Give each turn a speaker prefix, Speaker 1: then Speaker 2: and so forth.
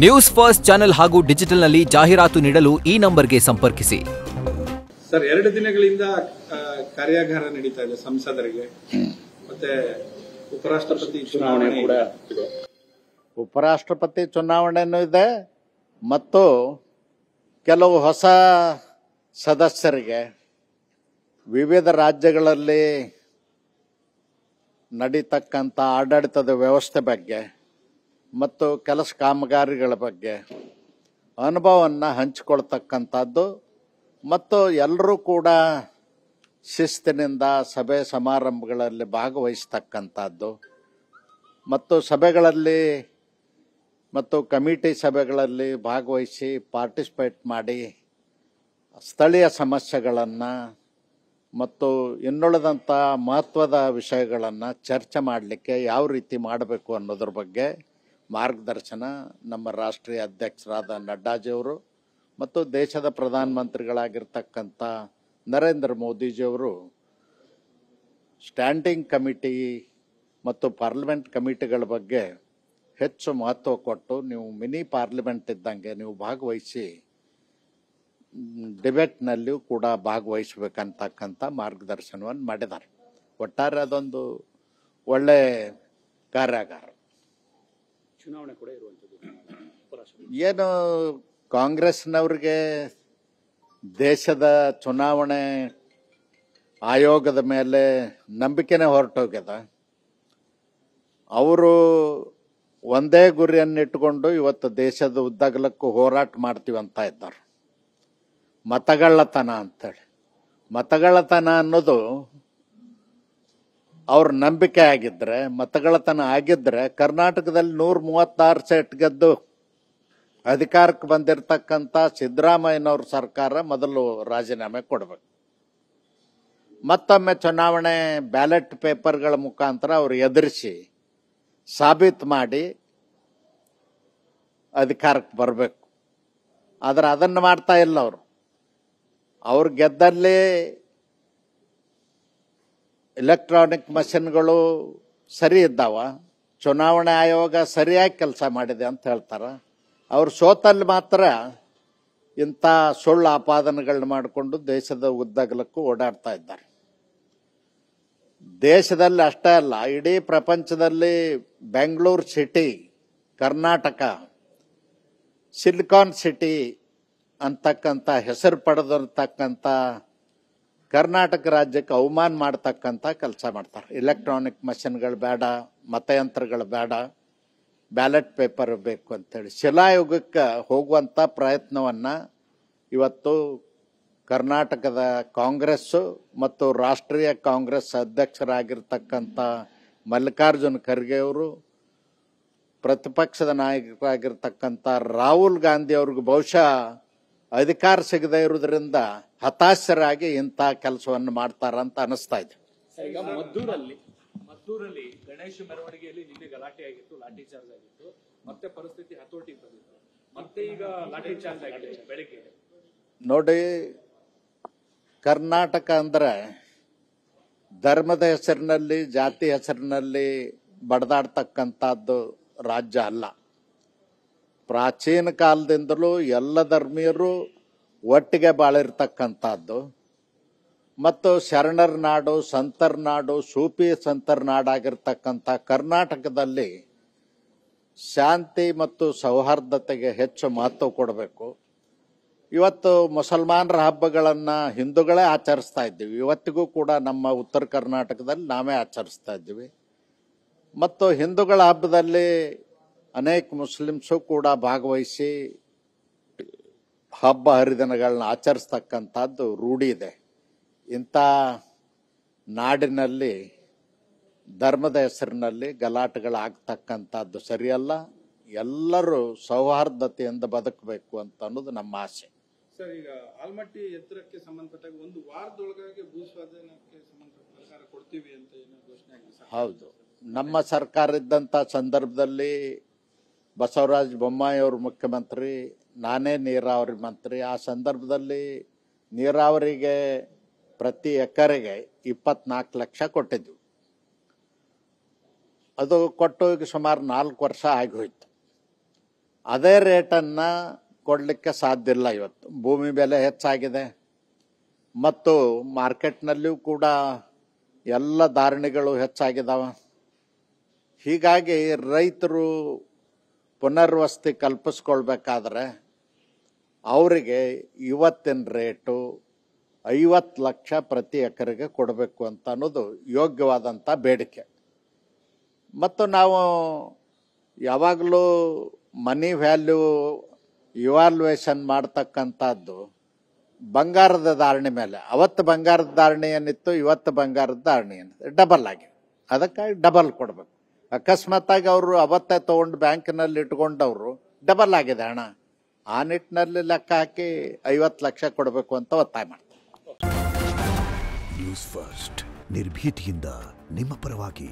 Speaker 1: News first channel ಹಾಗೂ ಡಿಜಿಟಲ್ನಲ್ಲಿ ಜಾಹೀರಾತು ನೀಡಲು ಈ ನಂಬರ್ಗೆ ಸಂಪರ್ಕಿಸಿ.
Speaker 2: ಸರ್, 2 ದಿನಗಳಿಂದ ಕಾರ್ಯಾಗಾರ ನಡೀತಾ ಇದೆ ಸಂಸದರಿಗೆ. ಮತ್ತೆ ಉಪರಾಷ್ಟ್ರಪತಿ ಚುನಾವಣೆ ಕೂಡ ಇದೆ.
Speaker 3: ಉಪರಾಷ್ಟ್ರಪತಿ ಚುನಾವಣೆನೂ ಇದೆ ಮತ್ತು ಕೆಲವು ಹೊಸ ಸದಸ್ಯರಿಗೆ ವಿವಿಧ ರಾಜ್ಯಗಳಲ್ಲಿ ನಡೀತಕ್ಕಂಥ ಆಡಳಿತದ ವ್ಯವಸ್ಥೆ ಬಗ್ಗೆ ಮತ್ತು ಕೆಲಸ ಕಾಮಗಾರಿಗಳ ಬಗ್ಗೆ ಅನುಭವವನ್ನು ಹಂಚಿಕೊಳ್ತಕ್ಕಂಥದ್ದು ಮತ್ತು ಎಲ್ಲರೂ ಕೂಡ ಶಿಸ್ತಿನಿಂದ ಸಭೆ ಸಮಾರಂಭಗಳಲ್ಲಿ ಭಾಗವಹಿಸ್ತಕ್ಕಂಥದ್ದು ಮತ್ತು ಸಭೆಗಳಲ್ಲಿ ಮತ್ತು ಕಮಿಟಿ ಸಭೆಗಳಲ್ಲಿ ಭಾಗವಹಿಸಿ ಪಾರ್ಟಿಸಿಪೇಟ್ ಮಾಡಿ ಸ್ಥಳೀಯ ಸಮಸ್ಯೆಗಳನ್ನು ಮತ್ತು ಇನ್ನುಳಿದಂಥ ಮಹತ್ವದ ವಿಷಯಗಳನ್ನು ಚರ್ಚೆ ಮಾಡಲಿಕ್ಕೆ ಯಾವ ರೀತಿ ಮಾಡಬೇಕು ಅನ್ನೋದ್ರ ಬಗ್ಗೆ ಮಾರ್ಗದರ್ಶನ ನಮ್ಮ ರಾಷ್ಟ್ರೀಯ ಅಧ್ಯಕ್ಷರಾದ ನಡ್ಡಾಜಿಯವರು ಮತ್ತು ದೇಶದ ಪ್ರಧಾನಮಂತ್ರಿಗಳಾಗಿರ್ತಕ್ಕಂಥ ನರೇಂದ್ರ ಮೋದಿಜಿಯವರು ಸ್ಟ್ಯಾಂಡಿಂಗ್ ಕಮಿಟಿ ಮತ್ತು ಪಾರ್ಲಿಮೆಂಟ್ ಕಮಿಟಿಗಳ ಬಗ್ಗೆ ಹೆಚ್ಚು ಮಹತ್ವ ಕೊಟ್ಟು ನೀವು ಮಿನಿ ಪಾರ್ಲಿಮೆಂಟ್ ಇದ್ದಂಗೆ ನೀವು ಭಾಗವಹಿಸಿ ಡಿಬೇಟ್ನಲ್ಲಿಯೂ ಕೂಡ ಭಾಗವಹಿಸಬೇಕಂತಕ್ಕಂಥ ಮಾರ್ಗದರ್ಶನವನ್ನು ಮಾಡಿದ್ದಾರೆ. ಒಟ್ಟಾರೆ ಅದೊಂದು ಒಳ್ಳೆ ಕಾರ್ಯಾಗಾರ.
Speaker 2: ಚುನಾವಣೆ ಕೂಡ ಇರುವಂಥದ್ದು.
Speaker 3: ಏನು ಕಾಂಗ್ರೆಸ್ನವ್ರಿಗೆ ದೇಶದ ಚುನಾವಣೆ ಆಯೋಗದ ಮೇಲೆ ನಂಬಿಕೆನೇ ಹೊರಟೋಗ್ಯದ. ಅವರು ಒಂದೇ ಗುರಿಯನ್ನಿಟ್ಟುಕೊಂಡು ಇವತ್ತು ದೇಶದ ಉದ್ದಗಲಕ್ಕೂ ಹೋರಾಟ ಮಾಡ್ತೀವಿ ಅಂತ ಇದ್ದಾರೆ. ಮತಗಳ್ಳತನ ಅಂತೇಳಿ. ಮತಗಳ್ಳತನ ಅನ್ನೋದು ಅವ್ರ ನಂಬಿಕೆ ಆಗಿದ್ರೆ, ಮತಗಳ್ಳತನ ಆಗಿದ್ರೆ ಕರ್ನಾಟಕದಲ್ಲಿ 136 ಸೀಟ್ ಗೆದ್ದು ಅಧಿಕಾರಕ್ಕೆ ಬಂದಿರತಕ್ಕಂಥ ಸಿದ್ದರಾಮಯ್ಯನವ್ರ ಸರ್ಕಾರ ಮೊದಲು ರಾಜೀನಾಮೆ ಕೊಡಬೇಕು. ಮತ್ತೊಮ್ಮೆ ಚುನಾವಣೆ ಬ್ಯಾಲೆಟ್ ಪೇಪರ್ಗಳ ಮುಖಾಂತರ ಅವರು ಎದುರಿಸಿ ಸಾಬೀತು ಮಾಡಿ ಅಧಿಕಾರಕ್ಕೆ ಬರಬೇಕು. ಆದರೆ ಅದನ್ನು ಮಾಡ್ತಾ ಇಲ್ಲ ಅವರು. ಅವ್ರು ಗೆದ್ದಲ್ಲಿ ಎಲೆಕ್ಟ್ರಾನಿಕ್ ಮಷಿನ್ಗಳು ಸರಿ ಇದ್ದಾವ, ಚುನಾವಣೆ ಆಯೋಗ ಸರಿಯಾಗಿ ಕೆಲಸ ಮಾಡಿದೆ ಅಂತ ಹೇಳ್ತಾರೆ. ಅವ್ರು ಸೋತಲ್ಲಿ ಮಾತ್ರ ಇಂಥ ಸುಳ್ಳು ಆಪಾದನೆಗಳನ್ನ ಮಾಡಿಕೊಂಡು ದೇಶದ ಉದ್ದಗಲಕ್ಕೂ ಓಡಾಡ್ತಾ ಇದ್ದಾರೆ. ದೇಶದಲ್ಲಿ ಅಷ್ಟೇ ಅಲ್ಲ, ಇಡೀ ಪ್ರಪಂಚದಲ್ಲಿ Bengaluru city, Karnataka silicon city ಅಂತಕ್ಕಂಥ ಹೆಸರು ಪಡೆದಿರ್ತಕ್ಕಂಥ ಕರ್ನಾಟಕ ರಾಜ್ಯಕ್ಕೆ ಅವಮಾನ ಮಾಡ್ತಕ್ಕಂಥ ಕೆಲಸ ಮಾಡ್ತಾರೆ. ಎಲೆಕ್ಟ್ರಾನಿಕ್ ಮಷಿನ್ಗಳು ಬೇಡ, ಮತಯಂತ್ರಗಳು ಬೇಡ, ಬ್ಯಾಲೆಟ್ ಪೇಪರ್ ಬೇಕು ಅಂತೇಳಿ ಶಿಲಾಯುಗಕ್ಕೆ ಹೋಗುವಂಥ ಪ್ರಯತ್ನವನ್ನು ಇವತ್ತು ಕರ್ನಾಟಕದ ಕಾಂಗ್ರೆಸ್ಸು ಮತ್ತು ರಾಷ್ಟ್ರೀಯ ಕಾಂಗ್ರೆಸ್ ಅಧ್ಯಕ್ಷರಾಗಿರ್ತಕ್ಕಂಥ ಮಲ್ಲಿಕಾರ್ಜುನ ಖರ್ಗೆ ಅವರು, ಪ್ರತಿಪಕ್ಷದ ನಾಯಕರಾಗಿರ್ತಕ್ಕಂಥ ರಾಹುಲ್ ಗಾಂಧಿ ಅವ್ರಿಗೆ ಬಹುಶಃ ಅಧಿಕಾರ ಸಿಗದೇ ಇರುವುದರಿಂದ ಹತಾಶರಾಗಿ ಇಂಥ ಕೆಲಸವನ್ನು ಮಾಡ್ತಾರಂತ ಅನಿಸ್ತಾ ಇದೆ.
Speaker 4: ಈಗ ಮದ್ದೂರಲ್ಲಿ ಗಣೇಶ ಮೆರವಣಿಗೆಯಲ್ಲಿ ನಿನ್ನೆ ಗಲಾಟೆ ಆಗಿತ್ತು, ಲಾಠಿ ಚಾರ್ಜ್ ಆಗಿತ್ತು, ಮತ್ತೆ ಪರಿಸ್ಥಿತಿ ಹತೋಟಿಗೆ ಬಂದಿತ್ತು, ಮತ್ತೆ ಈಗ ಲಾಠಿ ಚಾರ್ಜ್ ಆಗಿದೆ ಬೆಳಿಗ್ಗೆ.
Speaker 3: ನೋಡಿ, ಕರ್ನಾಟಕ ಅಂದ್ರೆ ಧರ್ಮದ ಹೆಸರಿನಲ್ಲಿ, ಜಾತಿ ಹೆಸರಿನಲ್ಲಿ ಬಡದಾಡ್ತಕ್ಕಂಥದ್ದು ರಾಜ್ಯ ಅಲ್ಲ. ಪ್ರಾಚೀನ ಕಾಲದಿಂದಲೂ ಎಲ್ಲ ಧರ್ಮೀಯರು ಒಟ್ಟಿಗೆ ಬಾಳಿರ್ತಕ್ಕಂಥದ್ದು ಮತ್ತು ಶರಣರ ನಾಡು, ಸಂತರ ನಾಡು, ಸೂಫಿ ಸಂತರ ನಾಡಾಗಿರ್ತಕ್ಕಂಥ ಕರ್ನಾಟಕದಲ್ಲಿ ಶಾಂತಿ ಮತ್ತು ಸೌಹಾರ್ದತೆಗೆ ಹೆಚ್ಚು ಮಹತ್ವ ಕೊಡಬೇಕು. ಇವತ್ತು ಮುಸಲ್ಮಾನರ ಹಬ್ಬಗಳನ್ನು ಹಿಂದೂಗಳೇ ಆಚರಿಸ್ತಾ ಇದ್ದೀವಿ. ಇವತ್ತಿಗೂ ಕೂಡ ನಮ್ಮ ಉತ್ತರ ಕರ್ನಾಟಕದಲ್ಲಿ ನಾವೇ ಆಚರಿಸ್ತಾ ಇದ್ದೀವಿ. ಮತ್ತು ಹಿಂದೂಗಳ ಹಬ್ಬದಲ್ಲಿ ಅನೇಕ ಮುಸ್ಲಿಮ್ಸು ಕೂಡ ಭಾಗವಹಿಸಿ ಹಬ್ಬ ಹರಿದಿನಗಳನ್ನ ಆಚರಿಸ್ತಕ್ಕಂಥದ್ದು ರೂಢಿ ಇದೆ. ಇಂಥ ನಾಡಿನಲ್ಲಿ ಧರ್ಮದ ಹೆಸರಿನಲ್ಲಿ ಗಲಾಟೆಗಳಾಗ್ತಕ್ಕಂಥದ್ದು ಸರಿಯಲ್ಲ. ಎಲ್ಲರೂ ಸೌಹಾರ್ದತೆಯಿಂದ ಬದುಕಬೇಕು ಅಂತ ಅನ್ನೋದು ನಮ್ಮ ಆಸೆ.
Speaker 2: ಸರ್, ಈಗ ಆಲ್ಮಟ್ಟಿ ಎತ್ತರಕ್ಕೆ ಸಂಬಂಧಪಟ್ಟಾಗ ಒಂದು ವಾರದೊಳಗಾಗಿ ಭೂಸ್ವಾಧೀನಕ್ಕೆ ಸಂಬಂಧಪಟ್ಟ ಸರ್ಕಾರ ಕೊಡ್ತೀವಿ ಅಂತ ಏನೋ ಘೋಷಣೆ ಆಗಿದೆ.
Speaker 3: ಹೌದು, ನಮ್ಮ ಸರ್ಕಾರ ಇದ್ದಂಥ ಸಂದರ್ಭದಲ್ಲಿ ಬಸವರಾಜ ಬೊಮ್ಮಾಯಿ ಅವರು ಮುಖ್ಯಮಂತ್ರಿ, ನಾನೇ ನೀರಾವರಿ ಮಂತ್ರಿ. ಆ ಸಂದರ್ಭದಲ್ಲಿ ನೀರಾವರಿಗೆ ಪ್ರತಿ ಎಕರೆಗೆ 24 ಲಕ್ಷ ಕೊಟ್ಟಿದ್ವಿ. ಅದು ಕೊಟ್ಟು ಈಗ ಸುಮಾರು 4 ವರ್ಷ ಆಗಿ ಹೋಯ್ತು. ಅದೇ ರೇಟನ್ನು ಕೊಡಲಿಕ್ಕೆ ಸಾಧ್ಯ ಇಲ್ಲ. ಇವತ್ತು ಭೂಮಿ ಬೆಲೆ ಹೆಚ್ಚಾಗಿದೆ ಮತ್ತು ಮಾರ್ಕೆಟ್ನಲ್ಲಿಯೂ ಕೂಡ ಎಲ್ಲ ಧಾರಣೆಗಳು ಹೆಚ್ಚಾಗಿದ್ದಾವೆ. ಹೀಗಾಗಿ ರೈತರು ಪುನರ್ವಸತಿ ಕಲ್ಪಿಸ್ಕೊಳ್ಬೇಕಾದ್ರೆ ಅವರಿಗೆ ಇವತ್ತಿನ ರೇಟು 50 ಲಕ್ಷ ಪ್ರತಿ ಎಕರೆಗೆ ಕೊಡಬೇಕು ಅಂತ ಅನ್ನೋದು ಯೋಗ್ಯವಾದಂಥ ಬೇಡಿಕೆ. ಮತ್ತು ನಾವು ಯಾವಾಗಲೂ ಮನಿ ವ್ಯಾಲ್ಯೂ ಇವಾಲ್ಯೂಯೇಷನ್ ಮಾಡ್ತಕ್ಕಂಥದ್ದು ಬಂಗಾರದ ಧಾರಣೆ ಮೇಲೆ. ಅವತ್ತು ಬಂಗಾರದ ಧಾರಣೆ ಏನಿತ್ತು, ಇವತ್ತು ಬಂಗಾರದ ಧಾರಣೆ ಏನಿದೆ ಡಬಲ್ ಆಗಿ, ಅದಕ್ಕಾಗಿ ಡಬಲ್ ಕೊಡಬೇಕು. ಅಕಸ್ಮಾತ್ತಾಗಿ ಅವರು ಅವತ್ತೇ ತೊಗೊಂಡು ಬ್ಯಾಂಕಿನಲ್ಲಿ ಇಟ್ಕೊಂಡವರು ಡಬಲ್ ಆಗಿದೆ ಹಣ, ಆ ನಿಟ್ಟಿನಲ್ಲಿ ಲೆಕ್ಕ ಹಾಕಿ 50 ಲಕ್ಷ ಕೊಡಬೇಕು ಅಂತ ಒತ್ತಾಯ ಮಾಡ್ತಾರೆ.
Speaker 5: ನ್ಯೂಸ್ ಫಸ್ಟ್ ನಿರ್ಭೀತಿಯಿಂದ ನಿಮ್ಮ ಪರವಾಗಿ.